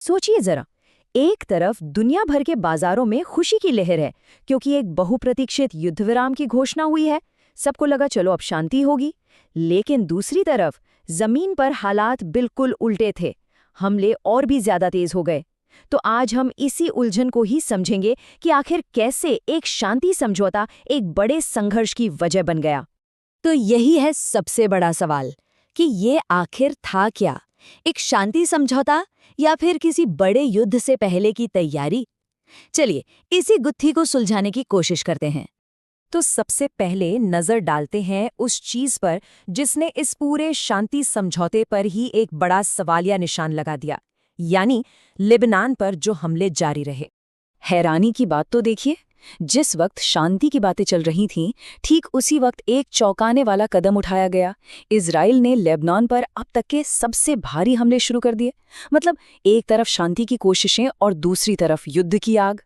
सोचिए जरा, एक तरफ दुनिया भर के बाजारों में खुशी की लहर है क्योंकि एक बहुप्रतीक्षित युद्ध विराम की घोषणा हुई है। सबको लगा चलो अब शांति होगी। लेकिन दूसरी तरफ जमीन पर हालात बिल्कुल उल्टे थे। हमले और भी ज्यादा तेज हो गए। तो आज हम इसी उलझन को ही समझेंगे कि आखिर कैसे एक शांति समझौता एक बड़े संघर्ष की वजह बन गया। तो यही है सबसे बड़ा सवाल कि ये आखिर था क्या, एक शांति समझौता या फिर किसी बड़े युद्ध से पहले की तैयारी। चलिए इसी गुत्थी को सुलझाने की कोशिश करते हैं। तो सबसे पहले नजर डालते हैं उस चीज पर जिसने इस पूरे शांति समझौते पर ही एक बड़ा सवालिया निशान लगा दिया, यानी लेबनान पर जो हमले जारी रहे। हैरानी की बात तो देखिए, जिस वक्त शांति की बातें चल रही थीं, ठीक उसी वक्त एक चौंकाने वाला कदम उठाया गया। इजराइल ने लेबनान पर अब तक के सबसे भारी हमले शुरू कर दिए। मतलब एक तरफ शांति की कोशिशें और दूसरी तरफ युद्ध की आग।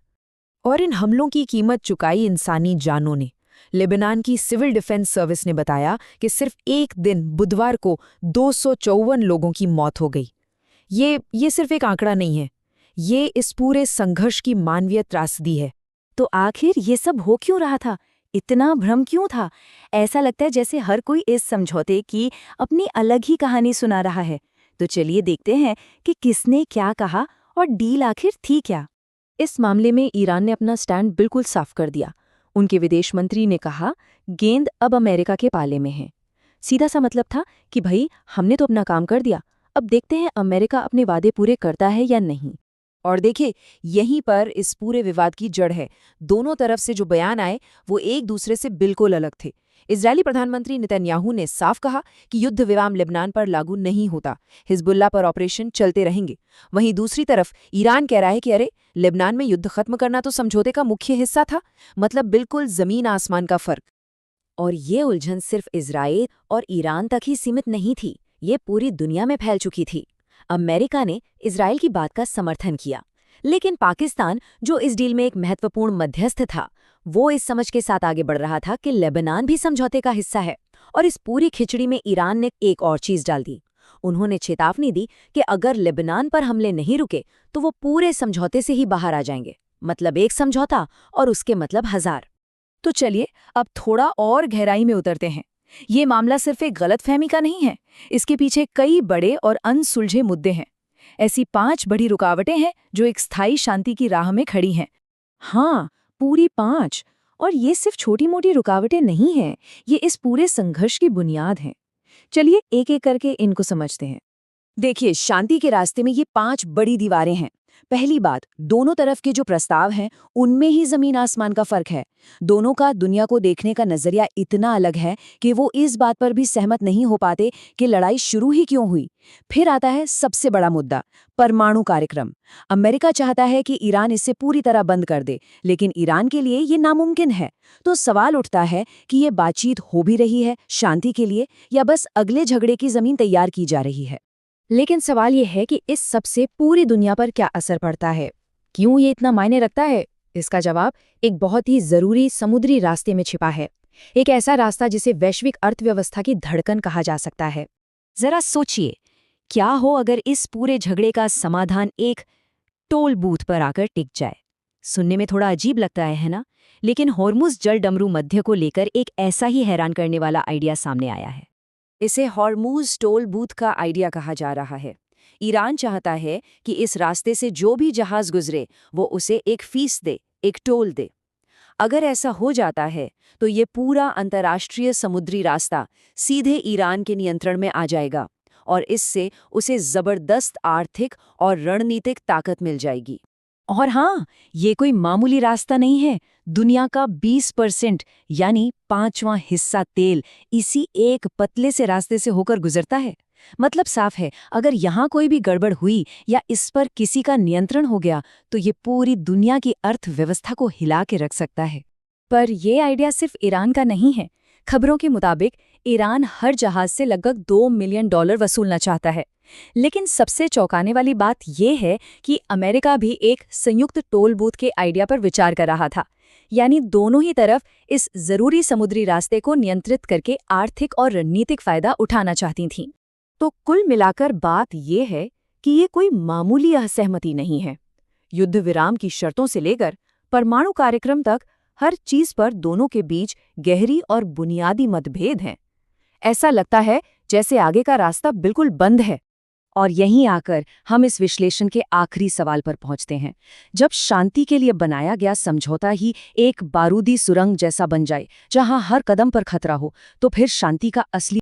और इन हमलों की कीमत चुकाई इंसानी जानों ने। लेबनान की सिविल डिफेंस सर्विस ने बताया कि सिर्फ एक दिन बुधवार को 254 लोगों की मौत हो गई। ये सिर्फ एक आंकड़ा नहीं है, ये इस पूरे संघर्ष की मानवीय त्रासदी है। तो आखिर ये सब हो क्यों रहा था, इतना भ्रम क्यों था? ऐसा लगता है जैसे हर कोई इस समझौते की अपनी अलग ही कहानी सुना रहा है। तो चलिए देखते हैं कि किसने क्या कहा और डील आखिर थी क्या। इस मामले में ईरान ने अपना स्टैंड बिल्कुल साफ कर दिया। उनके विदेश मंत्री ने कहा, गेंद अब अमेरिका के पाले में है। सीधा सा मतलब था कि भाई हमने तो अपना काम कर दिया, अब देखते हैं अमेरिका अपने वादे पूरे करता है या नहीं। और देखिए, यहीं पर इस पूरे विवाद की जड़ है। दोनों तरफ से जो बयान आए वो एक दूसरे से बिल्कुल अलग थे। इजरायली प्रधानमंत्री नेतन्याहू ने साफ कहा कि युद्ध विराम लेबनान पर लागू नहीं होता, हिजबुल्लाह पर ऑपरेशन चलते रहेंगे। वहीं दूसरी तरफ ईरान कह रहा है कि अरे, लेबनान में युद्ध खत्म करना तो समझौते का मुख्य हिस्सा था। मतलब बिल्कुल जमीन आसमान का फर्क। और ये उलझन सिर्फ इजराइल और ईरान तक ही सीमित नहीं थी, ये पूरी दुनिया में फैल चुकी थी। अमेरिका ने इजराइल की बात का समर्थन किया, लेकिन पाकिस्तान, जो इस डील में एक महत्वपूर्ण मध्यस्थ था, वो इस समझ के साथ आगे बढ़ रहा था कि लेबनान भी समझौते का हिस्सा है। और इस पूरी खिचड़ी में ईरान ने एक और चीज डाल दी। उन्होंने चेतावनी दी कि अगर लेबनान पर हमले नहीं रुके तो वो पूरे समझौते से ही बाहर आ जाएंगे। मतलब एक समझौता और उसके मतलब 1000। तो चलिए अब थोड़ा और गहराई में उतरते हैं। ये मामला सिर्फ एक गलतफहमी का नहीं है, इसके पीछे कई बड़े और अनसुलझे मुद्दे हैं। ऐसी 5 बड़ी रुकावटें हैं जो एक स्थायी शांति की राह में खड़ी हैं। हाँ, पूरी 5। और ये सिर्फ छोटी मोटी रुकावटें नहीं हैं, ये इस पूरे संघर्ष की बुनियाद हैं। चलिए एक एक करके इनको समझते हैं। देखिए, शांति के रास्ते में ये 5 बड़ी दीवारें हैं। पहली बात, दोनों तरफ के जो प्रस्ताव हैं उनमें ही जमीन आसमान का फर्क है। दोनों का दुनिया को देखने का नजरिया इतना अलग है कि वो इस बात पर भी सहमत नहीं हो पाते कि लड़ाई शुरू ही क्यों हुई। फिर आता है सबसे बड़ा मुद्दा, परमाणु कार्यक्रम। अमेरिका चाहता है कि ईरान इसे पूरी तरह बंद कर दे, लेकिन ईरान के लिए ये नामुमकिन है। तो सवाल उठता है कि ये बातचीत हो भी रही है शांति के लिए या बस अगले झगड़े की जमीन तैयार की जा रही है। लेकिन सवाल ये है कि इस सबसे पूरी दुनिया पर क्या असर पड़ता है, क्यों ये इतना मायने रखता है? इसका जवाब एक बहुत ही जरूरी समुद्री रास्ते में छिपा है। एक ऐसा रास्ता जिसे वैश्विक अर्थव्यवस्था की धड़कन कहा जा सकता है। जरा सोचिए, क्या हो अगर इस पूरे झगड़े का समाधान एक टोल बूथ पर आकर टिक जाए। सुनने में थोड़ा अजीब लगता है ना? लेकिन हॉर्मुज़ जल डमरू मध्य को लेकर एक ऐसा ही हैरान करने वाला आइडिया सामने आया है। इसे हॉर्मुज़ टोल बूथ का आइडिया कहा जा रहा है। ईरान चाहता है कि इस रास्ते से जो भी जहाज गुजरे वो उसे एक फीस दे, एक टोल दे। अगर ऐसा हो जाता है तो ये पूरा अंतर्राष्ट्रीय समुद्री रास्ता सीधे ईरान के नियंत्रण में आ जाएगा और इससे उसे जबरदस्त आर्थिक और रणनीतिक ताकत मिल जाएगी। और हाँ, ये कोई मामूली रास्ता नहीं है। दुनिया का 20% यानी 5वां हिस्सा तेल इसी एक पतले से रास्ते से होकर गुजरता है। मतलब साफ है, अगर यहाँ कोई भी गड़बड़ हुई या इस पर किसी का नियंत्रण हो गया तो ये पूरी दुनिया की अर्थव्यवस्था को हिला के रख सकता है। पर यह आइडिया सिर्फ ईरान का नहीं है। खबरों के मुताबिक ईरान हर जहाज से लगभग $2 मिलियन वसूलना चाहता है। लेकिन सबसे चौंकाने वाली बात यह है कि अमेरिका भी एक संयुक्त टोल बूथ के आइडिया पर विचार कर रहा था। यानी दोनों ही तरफ इस जरूरी समुद्री रास्ते को नियंत्रित करके आर्थिक और रणनीतिक फायदा उठाना चाहती थीं। तो कुल मिलाकर बात यह है कि ये कोई मामूली असहमति नहीं है। युद्ध विराम की शर्तों से लेकर परमाणु कार्यक्रम तक हर चीज पर दोनों के बीच गहरी और बुनियादी मतभेद हैं। ऐसा लगता है जैसे आगे का रास्ता बिल्कुल बंद है। और यहीं आकर हम इस विश्लेषण के आखिरी सवाल पर पहुंचते हैं। जब शांति के लिए बनाया गया समझौता ही एक बारूदी सुरंग जैसा बन जाए, जहां हर कदम पर खतरा हो, तो फिर शांति का असली